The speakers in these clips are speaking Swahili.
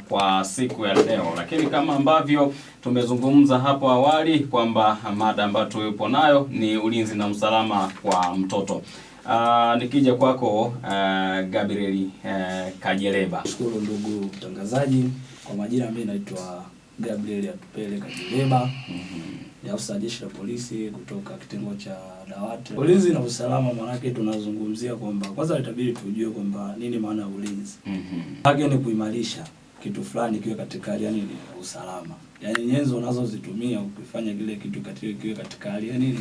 kwa siku ya leo, lakini kama ambavyo tumezungumza hapo awali kwamba mada ambayo tupo nayo ni ulinzi na usalama kwa mtoto. Nikija kwako Gabriel Kajeleba. Shukuru ndugu mtangazaji. Kwa majina mimi naitwa Gabriel Atupele Kajeleba. Ni afisa jeshi la polisi kutoka kitengo cha dawati ulinzi na usalama. Maanake tunazungumzia kwamba kwanza itabidi tujue kwamba nini maana ya ulinzi. Haki ni kuimarisha kitu fulani kiwe katika hali ya nini ya usalama. Yaani nyenzo unazozitumia ukifanya kile kitu kiwe katika hali ya nini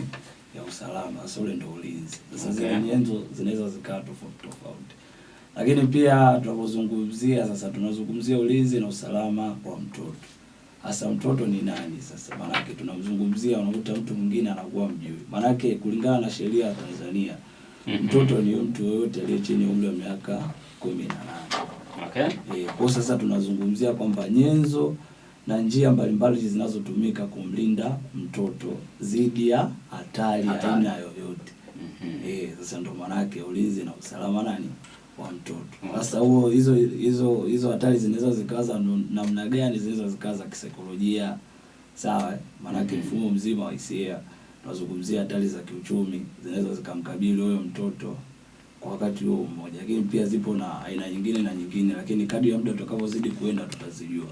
ya usalama. Sasa ule ndio ulinzi. Sasa zile nyenzo zinaweza zikaa tofauti. Lakini pia tunapozungumzia sasa tunazungumzia ulinzi na usalama kwa mtoto. Hasa mtoto ni nani sasa? Maanake tunamzungumzia, unakuta mtu mwingine anakuwa mjui. Maanake kulingana na sheria ya Tanzania, mtoto ni mtu yoyote aliye chini ya umri wa miaka 18. Kwa sasa tunazungumzia kwamba nyenzo na njia mbalimbali zinazotumika kumlinda mtoto dhidi ya hatari aina yoyote. Sasa ndio maanake ulinzi na usalama nani wa mtoto. Sasa hizo hatari zinaweza zikaza namna gani? Zinaweza zikaza kisaikolojia, sawa? Maanake mfumo mzima wa hisia. Tunazungumzia hatari za kiuchumi zinaweza zikamkabili huyo mtoto kwa wakati huo mmoja, lakini pia zipo na aina nyingine, lakini kadri ya muda utakavyozidi kuenda tutazijua.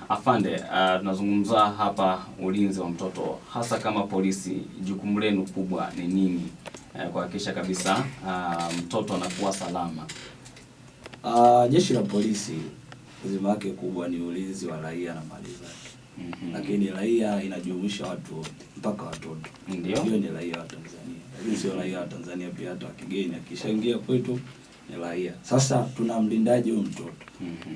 Afande, tunazungumza hapa ulinzi wa mtoto, hasa kama polisi, jukumu lenu kubwa ni nini kuhakikisha kabisa mtoto anakuwa salama? Jeshi la polisi lazima yake kubwa ni ulinzi wa raia na mali zake. Lakini raia inajumuisha watu wote mpaka watoto. Ndio ni raia wa Tanzania. Lakini sio raia wa Tanzania pia, hata kigeni akishaingia kwetu ni raia. Sasa tunamlindaje huyo mtoto?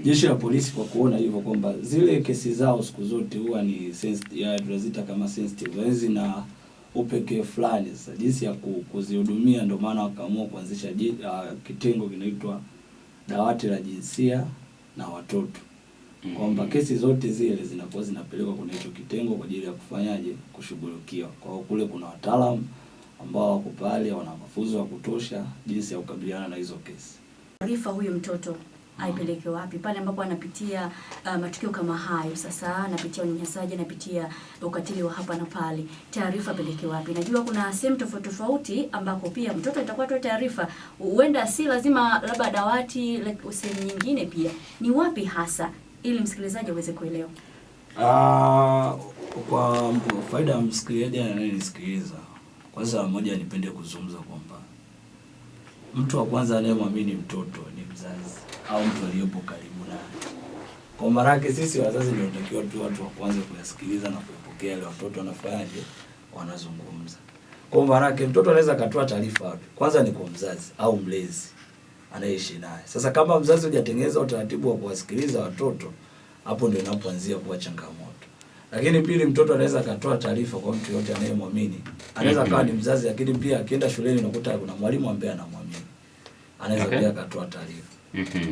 Jeshi la polisi kwa kuona hivyo kwamba zile kesi zao siku zote huwa ni sensitive, tunazita kama sensitive, hizi na upekee fulani. Sasa jinsi ya kuzihudumia, ndio maana wakaamua kuanzisha kitengo kinaitwa dawati la jinsia na watoto. Kwamba kesi zote zile zinakuwa zinapelekwa kwenye hicho kitengo kwa ajili ya kufanyaje, kushughulikiwa. Kwa kule kuna wataalamu ambao wako pale, wana mafunzo ya kutosha jinsi ya kukabiliana na hizo kesi. Taarifa huyu mtoto aipeleke wapi pale ambapo anapitia matukio kama hayo? Sasa anapitia unyanyasaji, anapitia ukatili wa hapa na pale, taarifa apeleke wapi? Najua kuna sehemu tofauti ambako pia mtoto atakuwa toa taarifa, huenda si lazima labda dawati, sehemu nyingine pia. Ni wapi hasa, ili msikilizaji aweze kuelewa? Kwa faida ya msikilizaji anayenisikiliza, kwanza mmoja nipende kuzungumza kwamba mtu wa kwanza anayemwamini mtoto ni mzazi au mtu aliyepo karibu naye. Kwa maana yake sisi wazazi ndio tunatakiwa tu watu wa kwanza kuyasikiliza na kupokea ile watoto wanafanyaje, wanazungumza. Kwa maana yake mtoto anaweza katoa taarifa wapi? Kwanza ni kwa mzazi au mlezi anayeishi naye. Sasa kama mzazi hujatengeneza utaratibu wa kuwasikiliza watoto, hapo ndio inapoanzia kuwa changamoto. Lakini pili, mtoto anaweza katoa taarifa kwa mtu yote anayemwamini. Anaweza kawa ni mzazi, lakini pia akienda shuleni unakuta kuna mwalimu ambaye anamwamini, anaweza pia katoa taarifa.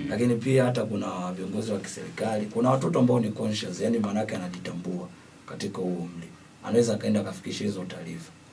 Lakini pia hata kuna viongozi wa kiserikali, kuna watoto ambao ni conscious, yani maana yake anajitambua katika huo umri, anaweza kaenda kafikisha hizo taarifa.